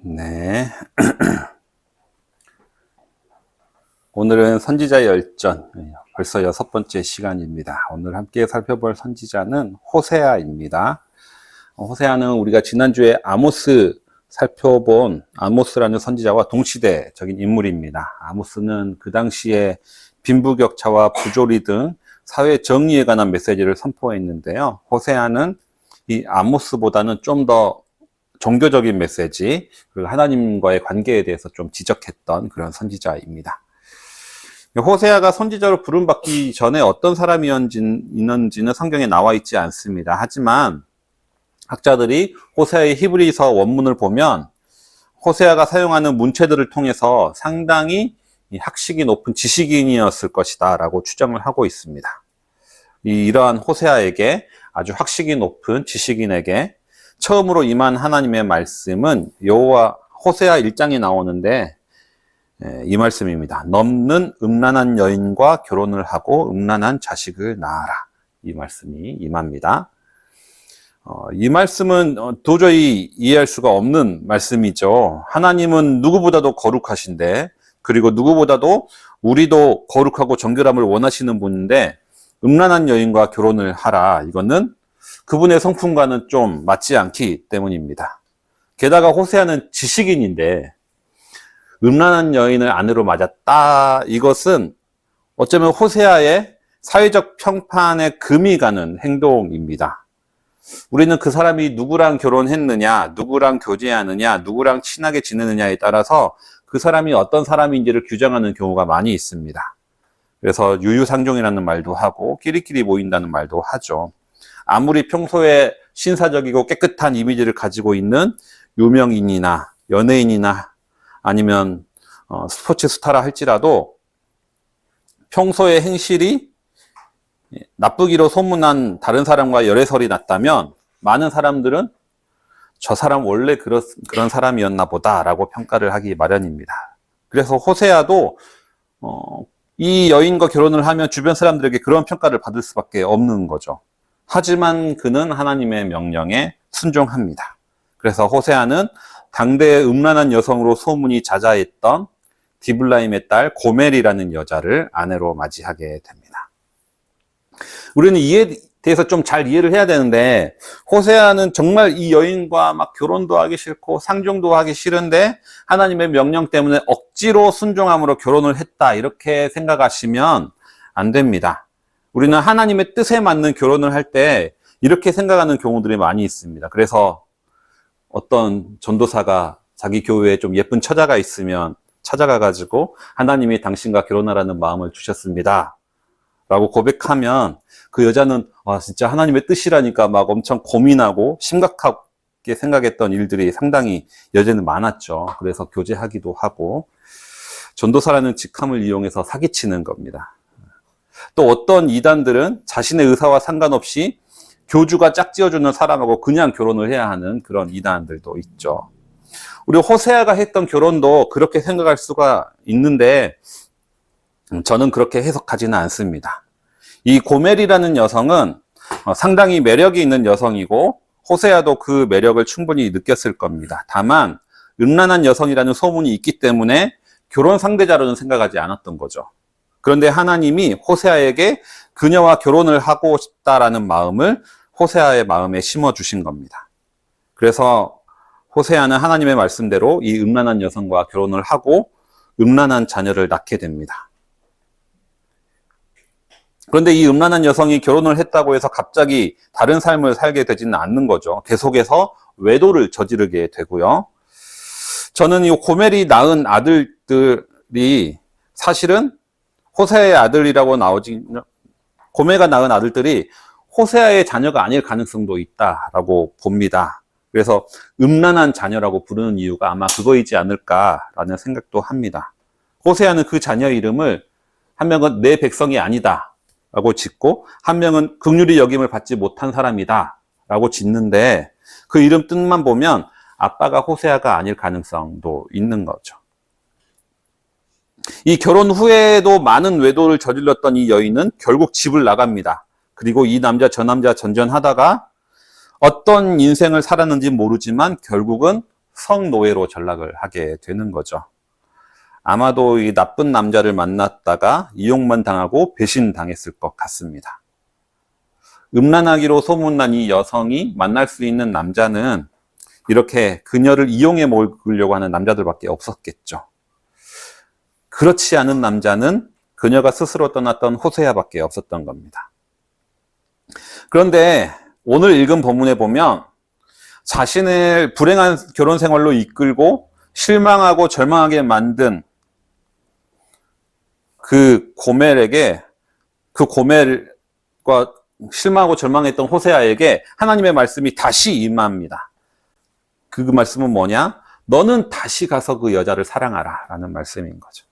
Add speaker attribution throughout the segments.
Speaker 1: 네. 오늘은 선지자의 열전, 벌써 6번째 시간입니다. 오늘 함께 살펴볼 선지자는 호세아입니다. 호세아는 우리가 지난주에 아모스 살펴본 아모스라는 선지자와 동시대적인 인물입니다. 아모스는 그 당시에 빈부격차와 부조리 등 사회 정의에 관한 메시지를 선포했는데요. 호세아는 이 아모스보다는 좀 더 종교적인 메시지, 그리고 하나님과의 관계에 대해서 좀 지적했던 그런 선지자입니다. 호세아가 선지자로 부름받기 전에 어떤 사람이었는지는 성경에 나와 있지 않습니다. 하지만 학자들이 호세아의 히브리서 원문을 보면 호세아가 사용하는 문체들을 통해서 상당히 학식이 높은 지식인이었을 것이다 라고 추정을 하고 있습니다. 이러한 호세아에게, 아주 학식이 높은 지식인에게 처음으로 임한 하나님의 말씀은 호세아 1장에 나오는데 이 말씀입니다. 넘는 음란한 여인과 결혼을 하고 음란한 자식을 낳아라. 이 말씀이 임합니다. 이 말씀은 도저히 이해할 수가 없는 말씀이죠. 하나님은 누구보다도 거룩하신데, 그리고 누구보다도 우리도 거룩하고 정결함을 원하시는 분인데 음란한 여인과 결혼을 하라. 이거는 그분의 성품과는 좀 맞지 않기 때문입니다. 게다가 호세아는 지식인인데 음란한 여인을 아내로 맞았다. 이것은 어쩌면 호세아의 사회적 평판에 금이 가는 행동입니다. 우리는 그 사람이 누구랑 결혼했느냐, 누구랑 교제하느냐, 누구랑 친하게 지내느냐에 따라서 그 사람이 어떤 사람인지를 규정하는 경우가 많이 있습니다. 그래서 유유상종이라는 말도 하고 끼리끼리 모인다는 말도 하죠. 아무리 평소에 신사적이고 깨끗한 이미지를 가지고 있는 유명인이나 연예인이나 아니면 스포츠 스타라 할지라도 평소의 행실이 나쁘기로 소문난 다른 사람과 열애설이 났다면 많은 사람들은 저 사람 원래 그런 사람이었나 보다라고 평가를 하기 마련입니다. 그래서 호세아도 이 여인과 결혼을 하면 주변 사람들에게 그런 평가를 받을 수밖에 없는 거죠. 하지만 그는 하나님의 명령에 순종합니다. 그래서 호세아는 당대의 음란한 여성으로 소문이 자자했던 디블라임의 딸 고멜이라는 여자를 아내로 맞이하게 됩니다. 우리는 이에 대해서 좀 잘 이해를 해야 되는데, 호세아는 정말 이 여인과 막 결혼도 하기 싫고 상종도 하기 싫은데 하나님의 명령 때문에 억지로 순종함으로 결혼을 했다, 이렇게 생각하시면 안 됩니다. 우리는 하나님의 뜻에 맞는 결혼을 할 때 이렇게 생각하는 경우들이 많이 있습니다. 그래서 어떤 전도사가 자기 교회에 좀 예쁜 처자가 있으면 찾아가가지고 하나님이 당신과 결혼하라는 마음을 주셨습니다 라고 고백하면 그 여자는 진짜 하나님의 뜻이라니까 막 엄청 고민하고 심각하게 생각했던 일들이 상당히 여전히 많았죠. 그래서 교제하기도 하고 전도사라는 직함을 이용해서 사기치는 겁니다. 또 어떤 이단들은 자신의 의사와 상관없이 교주가 짝지어주는 사람하고 그냥 결혼을 해야 하는 그런 이단들도 있죠. 우리 호세아가 했던 결혼도 그렇게 생각할 수가 있는데 저는 그렇게 해석하지는 않습니다. 이 고멜이라는 여성은 상당히 매력이 있는 여성이고 호세아도 그 매력을 충분히 느꼈을 겁니다. 다만 음란한 여성이라는 소문이 있기 때문에 결혼 상대자로는 생각하지 않았던 거죠. 그런데 하나님이 호세아에게 그녀와 결혼을 하고 싶다라는 마음을 호세아의 마음에 심어주신 겁니다. 그래서 호세아는 하나님의 말씀대로 이 음란한 여성과 결혼을 하고 음란한 자녀를 낳게 됩니다. 그런데 이 음란한 여성이 결혼을 했다고 해서 갑자기 다른 삶을 살게 되지는 않는 거죠. 계속해서 외도를 저지르게 되고요. 저는 이 고멜이 낳은 아들들이 사실은 호세아의 아들이라고 고멜가 낳은 아들들이 호세아의 자녀가 아닐 가능성도 있다라고 봅니다. 그래서 음란한 자녀라고 부르는 이유가 아마 그거이지 않을까라는 생각도 합니다. 호세아는 그 자녀 이름을 한 명은 내 백성이 아니다 라고 짓고 한 명은 긍휼히 여김을 받지 못한 사람이다 라고 짓는데 그 이름 뜻만 보면 아빠가 호세아가 아닐 가능성도 있는 거죠. 이 결혼 후에도 많은 외도를 저질렀던 이 여인은 결국 집을 나갑니다. 그리고 이 남자 저 남자 전전하다가 어떤 인생을 살았는지 모르지만 결국은 성노예로 전락을 하게 되는 거죠. 아마도 이 나쁜 남자를 만났다가 이용만 당하고 배신당했을 것 같습니다. 음란하기로 소문난 이 여성이 만날 수 있는 남자는 이렇게 그녀를 이용해 먹으려고 하는 남자들밖에 없었겠죠. 그렇지 않은 남자는 그녀가 스스로 떠났던 호세아밖에 없었던 겁니다. 그런데 오늘 읽은 본문에 보면 자신을 불행한 결혼 생활로 이끌고 실망하고 절망하게 만든 그 고멜과 실망하고 절망했던 호세아에게 하나님의 말씀이 다시 임합니다. 그 말씀은 뭐냐? 너는 다시 가서 그 여자를 사랑하라 라는 말씀인 거죠.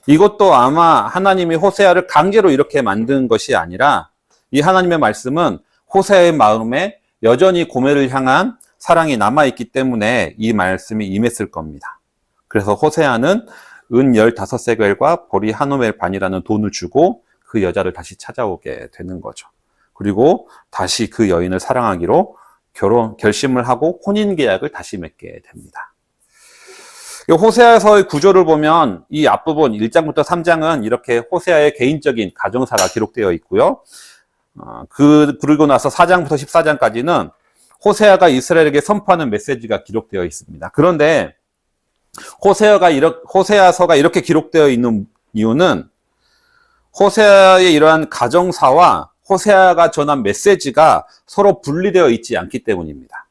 Speaker 1: 이것도 아마 하나님이 호세아를 강제로 이렇게 만든 것이 아니라 이 하나님의 말씀은 호세아의 마음에 여전히 고멜을 향한 사랑이 남아있기 때문에 이 말씀이 임했을 겁니다. 그래서 호세아는 은 15세겔과 보리 한 호멜 반이라는 돈을 주고 그 여자를 다시 찾아오게 되는 거죠. 그리고 다시 그 여인을 사랑하기로 결심을 하고 혼인계약을 다시 맺게 됩니다. 호세아서의 구조를 보면 이 앞부분 1장부터 3장은 이렇게 호세아의 개인적인 가정사가 기록되어 있고요. 그리고 나서 4장부터 14장까지는 호세아가 이스라엘에게 선포하는 메시지가 기록되어 있습니다. 그런데 호세아서가 이렇게 기록되어 있는 이유는 호세아의 이러한 가정사와 호세아가 전한 메시지가 서로 분리되어 있지 않기 때문입니다.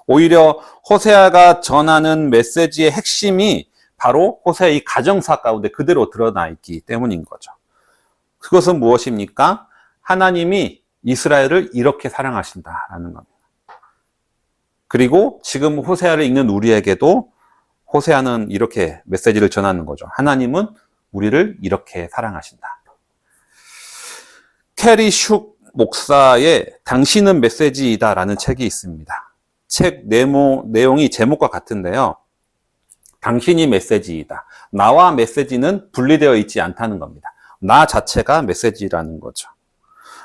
Speaker 1: 오히려 호세아가 전하는 메시지의 핵심이 바로 호세아의 이 가정사 가운데 그대로 드러나 있기 때문인 거죠. 그것은 무엇입니까? 하나님이 이스라엘을 이렇게 사랑하신다라는 겁니다. 그리고 지금 호세아를 읽는 우리에게도 호세아는 이렇게 메시지를 전하는 거죠. 하나님은 우리를 이렇게 사랑하신다. 캐리 슉 목사의 당신은 메시지이다라는 책이 있습니다. 책 내용이 제목과 같은데요. 당신이 메시지이다. 나와 메시지는 분리되어 있지 않다는 겁니다. 나 자체가 메시지라는 거죠.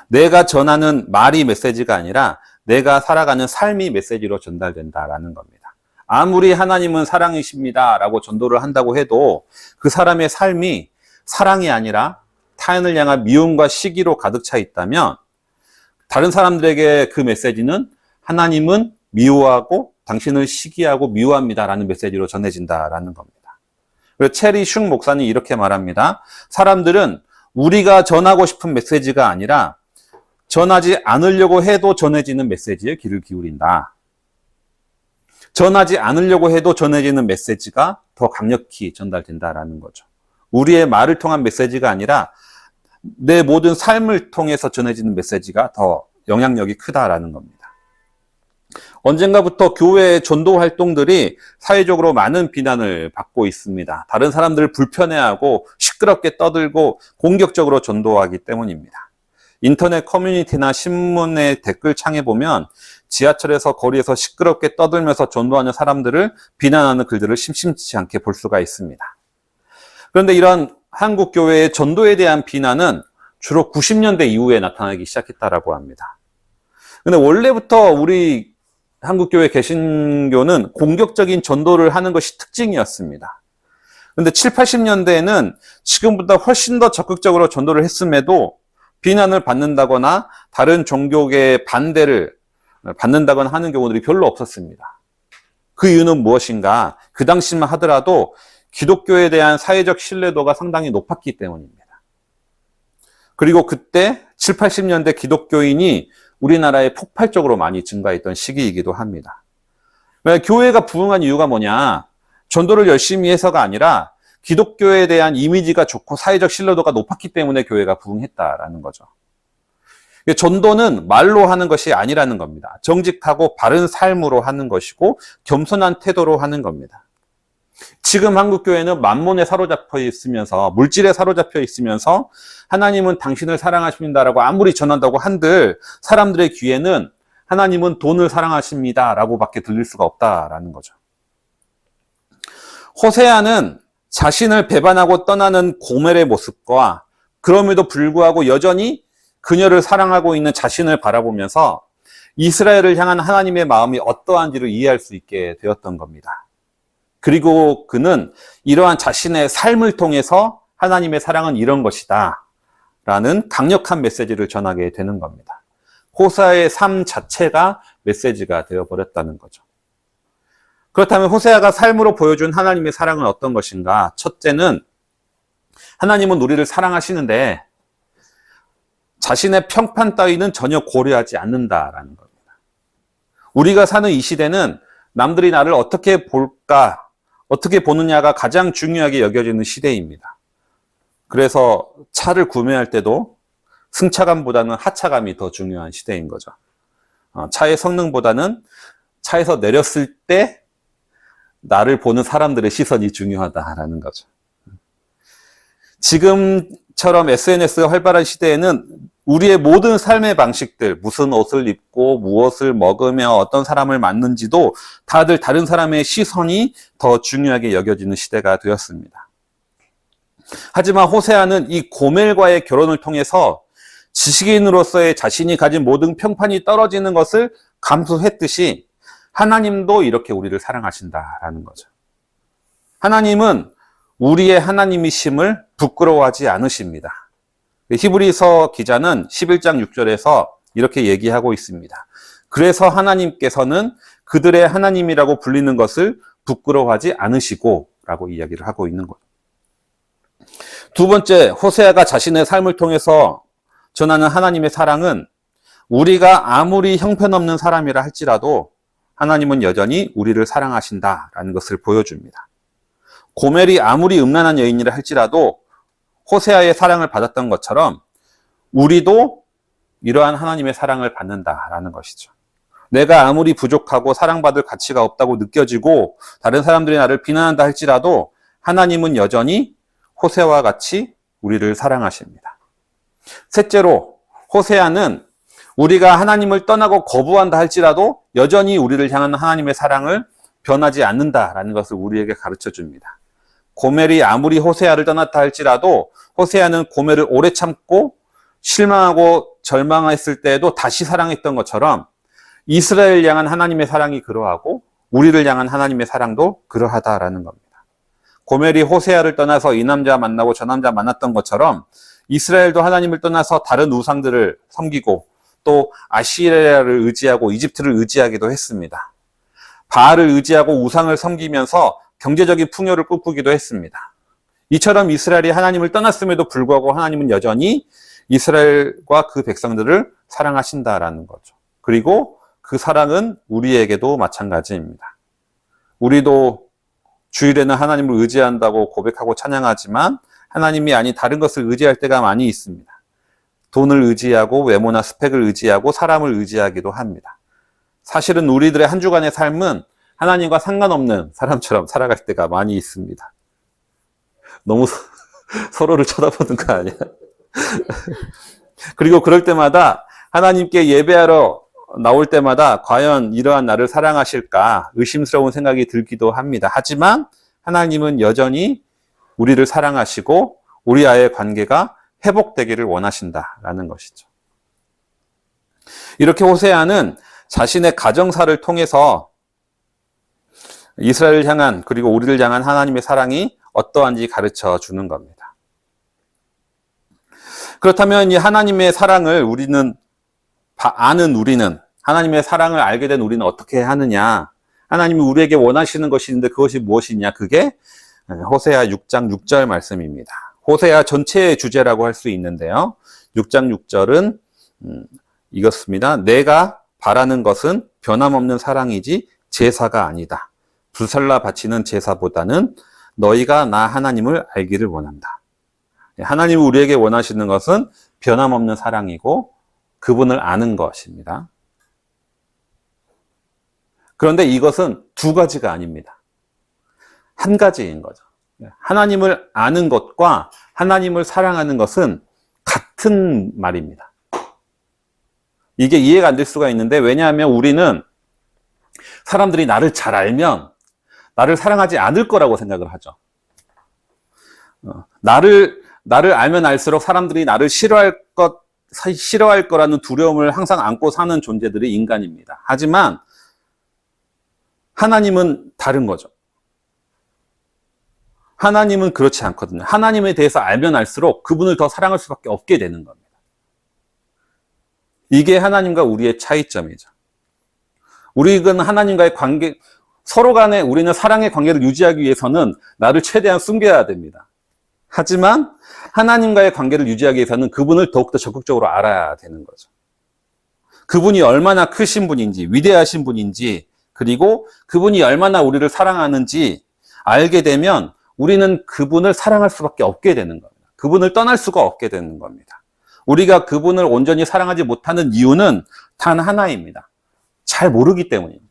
Speaker 1: 내가 전하는 말이 메시지가 아니라 내가 살아가는 삶이 메시지로 전달된다라는 겁니다. 아무리 하나님은 사랑이십니다 라고 전도를 한다고 해도 그 사람의 삶이 사랑이 아니라 타인을 향한 미움과 시기로 가득 차 있다면 다른 사람들에게 그 메시지는 하나님은 미워하고 당신을 시기하고 미워합니다라는 메시지로 전해진다라는 겁니다. 그래서 체리 슝 목사는 이렇게 말합니다. 사람들은 우리가 전하고 싶은 메시지가 아니라 전하지 않으려고 해도 전해지는 메시지에 귀를 기울인다. 전하지 않으려고 해도 전해지는 메시지가 더 강력히 전달된다라는 거죠. 우리의 말을 통한 메시지가 아니라 내 모든 삶을 통해서 전해지는 메시지가 더 영향력이 크다라는 겁니다. 언젠가부터 교회의 전도 활동들이 사회적으로 많은 비난을 받고 있습니다. 다른 사람들을 불편해하고 시끄럽게 떠들고 공격적으로 전도하기 때문입니다. 인터넷 커뮤니티나 신문의 댓글창에 보면 지하철에서 거리에서 시끄럽게 떠들면서 전도하는 사람들을 비난하는 글들을 심심치 않게 볼 수가 있습니다. 그런데 이런 한국 교회의 전도에 대한 비난은 주로 90년대 이후에 나타나기 시작했다라고 합니다. 근데 원래부터 우리 한국 교회 개신교는 공격적인 전도를 하는 것이 특징이었습니다. 그런데 7, 80년대에는 지금보다 훨씬 더 적극적으로 전도를 했음에도 비난을 받는다거나 다른 종교계의 반대를 받는다거나 하는 경우들이 별로 없었습니다. 그 이유는 무엇인가? 그 당시만 하더라도 기독교에 대한 사회적 신뢰도가 상당히 높았기 때문입니다. 그리고 그때 7, 80년대 기독교인이 우리나라에 폭발적으로 많이 증가했던 시기이기도 합니다. 교회가 부흥한 이유가 뭐냐? 전도를 열심히 해서가 아니라 기독교에 대한 이미지가 좋고 사회적 신뢰도가 높았기 때문에 교회가 부흥했다라는 거죠. 전도는 말로 하는 것이 아니라는 겁니다. 정직하고 바른 삶으로 하는 것이고 겸손한 태도로 하는 겁니다. 지금 한국교회는 만몬에 사로잡혀 있으면서 물질에 사로잡혀 있으면서 하나님은 당신을 사랑하십니다라고 아무리 전한다고 한들 사람들의 귀에는 하나님은 돈을 사랑하십니다라고 밖에 들릴 수가 없다라는 거죠. 호세아는 자신을 배반하고 떠나는 고멜의 모습과 그럼에도 불구하고 여전히 그녀를 사랑하고 있는 자신을 바라보면서 이스라엘을 향한 하나님의 마음이 어떠한지를 이해할 수 있게 되었던 겁니다. 그리고 그는 이러한 자신의 삶을 통해서 하나님의 사랑은 이런 것이다 라는 강력한 메시지를 전하게 되는 겁니다. 호세아의 삶 자체가 메시지가 되어버렸다는 거죠. 그렇다면 호세아가 삶으로 보여준 하나님의 사랑은 어떤 것인가? 첫째는 하나님은 우리를 사랑하시는데 자신의 평판 따위는 전혀 고려하지 않는다라는 겁니다. 우리가 사는 이 시대는 남들이 나를 어떻게 볼까, 어떻게 보느냐가 가장 중요하게 여겨지는 시대입니다. 그래서 차를 구매할 때도 승차감보다는 하차감이 더 중요한 시대인 거죠. 차의 성능보다는 차에서 내렸을 때 나를 보는 사람들의 시선이 중요하다라는 거죠. 지금처럼 SNS가 활발한 시대에는 우리의 모든 삶의 방식들, 무슨 옷을 입고 무엇을 먹으며 어떤 사람을 만는지도 다들 다른 사람의 시선이 더 중요하게 여겨지는 시대가 되었습니다. 하지만 호세아는 이 고멜과의 결혼을 통해서 지식인으로서의 자신이 가진 모든 평판이 떨어지는 것을 감수했듯이 하나님도 이렇게 우리를 사랑하신다라는 거죠. 하나님은 우리의 하나님이심을 부끄러워하지 않으십니다. 히브리서 기자는 11장 6절에서 이렇게 얘기하고 있습니다. 그래서 하나님께서는 그들의 하나님이라고 불리는 것을 부끄러워하지 않으시고 라고 이야기를 하고 있는 거예요. 두 번째, 호세아가 자신의 삶을 통해서 전하는 하나님의 사랑은 우리가 아무리 형편없는 사람이라 할지라도 하나님은 여전히 우리를 사랑하신다라는 것을 보여줍니다. 고멜이 아무리 음란한 여인이라 할지라도 호세아의 사랑을 받았던 것처럼 우리도 이러한 하나님의 사랑을 받는다라는 것이죠. 내가 아무리 부족하고 사랑받을 가치가 없다고 느껴지고 다른 사람들이 나를 비난한다 할지라도 하나님은 여전히 호세아와 같이 우리를 사랑하십니다. 셋째로 호세아는 우리가 하나님을 떠나고 거부한다 할지라도 여전히 우리를 향한 하나님의 사랑을 변하지 않는다라는 것을 우리에게 가르쳐 줍니다. 고멜이 아무리 호세아를 떠났다 할지라도 호세아는 고멜을 오래 참고 실망하고 절망했을 때에도 다시 사랑했던 것처럼 이스라엘을 향한 하나님의 사랑이 그러하고 우리를 향한 하나님의 사랑도 그러하다라는 겁니다. 고멜이 호세아를 떠나서 이 남자 만나고 저 남자 만났던 것처럼 이스라엘도 하나님을 떠나서 다른 우상들을 섬기고 또 아시리아를 의지하고 이집트를 의지하기도 했습니다. 바알을 의지하고 우상을 섬기면서 경제적인 풍요를 꿈꾸기도 했습니다. 이처럼 이스라엘이 하나님을 떠났음에도 불구하고 하나님은 여전히 이스라엘과 그 백성들을 사랑하신다라는 거죠. 그리고 그 사랑은 우리에게도 마찬가지입니다. 우리도 주일에는 하나님을 의지한다고 고백하고 찬양하지만 하나님이 아닌 다른 것을 의지할 때가 많이 있습니다. 돈을 의지하고 외모나 스펙을 의지하고 사람을 의지하기도 합니다. 사실은 우리들의 한 주간의 삶은 하나님과 상관없는 사람처럼 살아갈 때가 많이 있습니다. 너무 서로를 쳐다보는 거 아니야? 그리고 그럴 때마다 하나님께 예배하러 나올 때마다 과연 이러한 나를 사랑하실까 의심스러운 생각이 들기도 합니다. 하지만 하나님은 여전히 우리를 사랑하시고 우리와의 관계가 회복되기를 원하신다라는 것이죠. 이렇게 호세아는 자신의 가정사를 통해서 이스라엘을 향한 그리고 우리를 향한 하나님의 사랑이 어떠한지 가르쳐 주는 겁니다. 그렇다면 이 하나님의 사랑을 우리는 하나님의 사랑을 알게 된 우리는 어떻게 하느냐? 하나님이 우리에게 원하시는 것이 있는데 그것이 무엇이냐? 그게 호세아 6장 6절 말씀입니다. 호세아 전체의 주제라고 할 수 있는데요. 6장 6절은 이것입니다. 내가 바라는 것은 변함없는 사랑이지 제사가 아니다. 불살라 바치는 제사보다는 너희가 나 하나님을 알기를 원한다. 하나님이 우리에게 원하시는 것은 변함없는 사랑이고 그분을 아는 것입니다. 그런데 이것은 두 가지가 아닙니다. 한 가지인 거죠. 하나님을 아는 것과 하나님을 사랑하는 것은 같은 말입니다. 이게 이해가 안 될 수가 있는데 왜냐하면 우리는 사람들이 나를 잘 알면 나를 사랑하지 않을 거라고 생각을 하죠. 나를 알면 알수록 사람들이 나를 싫어할 것 싫어할 거라는 두려움을 항상 안고 사는 존재들이 인간입니다. 하지만 하나님은 다른 거죠. 하나님은 그렇지 않거든요. 하나님에 대해서 알면 알수록 그분을 더 사랑할 수밖에 없게 되는 겁니다. 이게 하나님과 우리의 차이점이죠. 우리는 하나님과의 관계, 서로 간에 우리는 사랑의 관계를 유지하기 위해서는 나를 최대한 숨겨야 됩니다. 하지만 하나님과의 관계를 유지하기 위해서는 그분을 더욱더 적극적으로 알아야 되는 거죠. 그분이 얼마나 크신 분인지, 위대하신 분인지, 그리고 그분이 얼마나 우리를 사랑하는지 알게 되면 우리는 그분을 사랑할 수밖에 없게 되는 겁니다. 그분을 떠날 수가 없게 되는 겁니다. 우리가 그분을 온전히 사랑하지 못하는 이유는 단 하나입니다. 잘 모르기 때문입니다.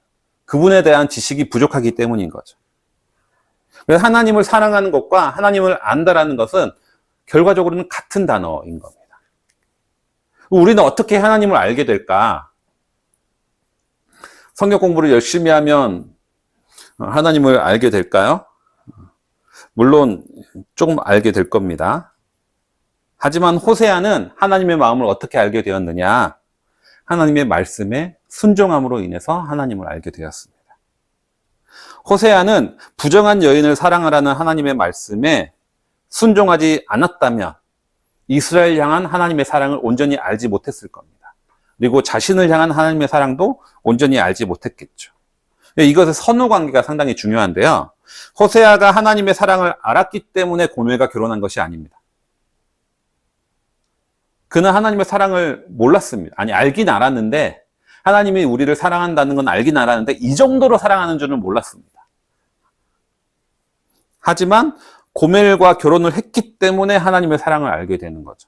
Speaker 1: 그분에 대한 지식이 부족하기 때문인 거죠. 그래서 하나님을 사랑하는 것과 하나님을 안다라는 것은 결과적으로는 같은 단어인 겁니다. 우리는 어떻게 하나님을 알게 될까? 성경 공부를 열심히 하면 하나님을 알게 될까요? 물론 조금 알게 될 겁니다. 하지만 호세아는 하나님의 마음을 어떻게 알게 되었느냐? 하나님의 말씀에 순종함으로 인해서 하나님을 알게 되었습니다. 호세아는 부정한 여인을 사랑하라는 하나님의 말씀에 순종하지 않았다면 이스라엘 향한 하나님의 사랑을 온전히 알지 못했을 겁니다. 그리고 자신을 향한 하나님의 사랑도 온전히 알지 못했겠죠. 이것의 선후 관계가 상당히 중요한데요. 호세아가 하나님의 사랑을 알았기 때문에 고멜과 결혼한 것이 아닙니다. 그는 하나님의 사랑을 몰랐습니다. 아니, 알긴 알았는데 하나님이 우리를 사랑한다는 건 알긴 알았는데 이 정도로 사랑하는 줄은 몰랐습니다. 하지만 고멜과 결혼을 했기 때문에 하나님의 사랑을 알게 되는 거죠.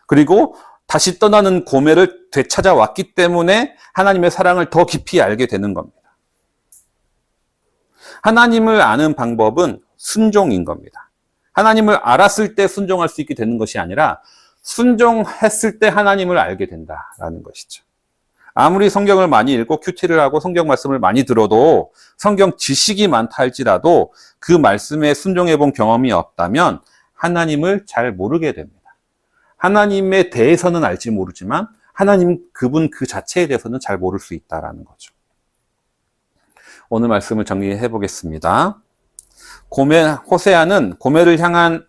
Speaker 1: 그리고 다시 떠나는 고멜을 되찾아왔기 때문에 하나님의 사랑을 더 깊이 알게 되는 겁니다. 하나님을 아는 방법은 순종인 겁니다. 하나님을 알았을 때 순종할 수 있게 되는 것이 아니라 순종했을 때 하나님을 알게 된다라는 것이죠. 아무리 성경을 많이 읽고 큐티를 하고 성경 말씀을 많이 들어도 성경 지식이 많다 할지라도 그 말씀에 순종해 본 경험이 없다면 하나님을 잘 모르게 됩니다. 하나님에 대해서는 알지 모르지만 하나님 그분 그 자체에 대해서는 잘 모를 수 있다라는 거죠. 오늘 말씀을 정리해 보겠습니다. 호세아는 고멜을 향한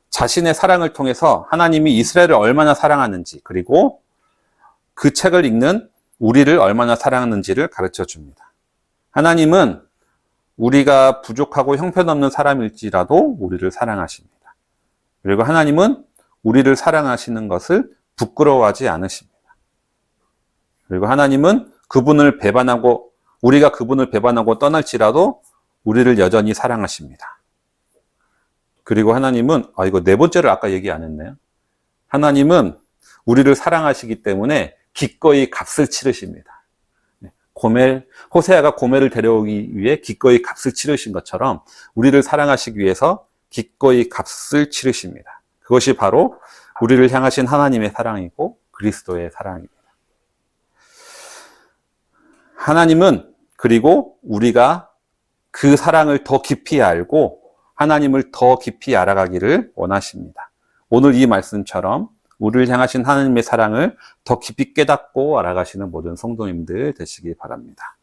Speaker 1: 자신의 사랑을 통해서 하나님이 이스라엘을 얼마나 사랑하는지, 그리고 그 책을 읽는 우리를 얼마나 사랑하는지를 가르쳐 줍니다. 하나님은 우리가 부족하고 형편없는 사람일지라도 우리를 사랑하십니다. 그리고 하나님은 우리를 사랑하시는 것을 부끄러워하지 않으십니다. 그리고 하나님은 우리가 그분을 배반하고 떠날지라도 우리를 여전히 사랑하십니다. 그리고 하나님은, 이거 네 번째를 아까 얘기 안 했네요. 하나님은 우리를 사랑하시기 때문에 기꺼이 값을 치르십니다. 호세아가 고멜을 데려오기 위해 기꺼이 값을 치르신 것처럼 우리를 사랑하시기 위해서 기꺼이 값을 치르십니다. 그것이 바로 우리를 향하신 하나님의 사랑이고 그리스도의 사랑입니다. 하나님은 그리고 우리가 그 사랑을 더 깊이 알고 하나님을 더 깊이 알아가기를 원하십니다. 오늘 이 말씀처럼 우리를 향하신 하나님의 사랑을 더 깊이 깨닫고 알아가시는 모든 성도님들 되시기 바랍니다.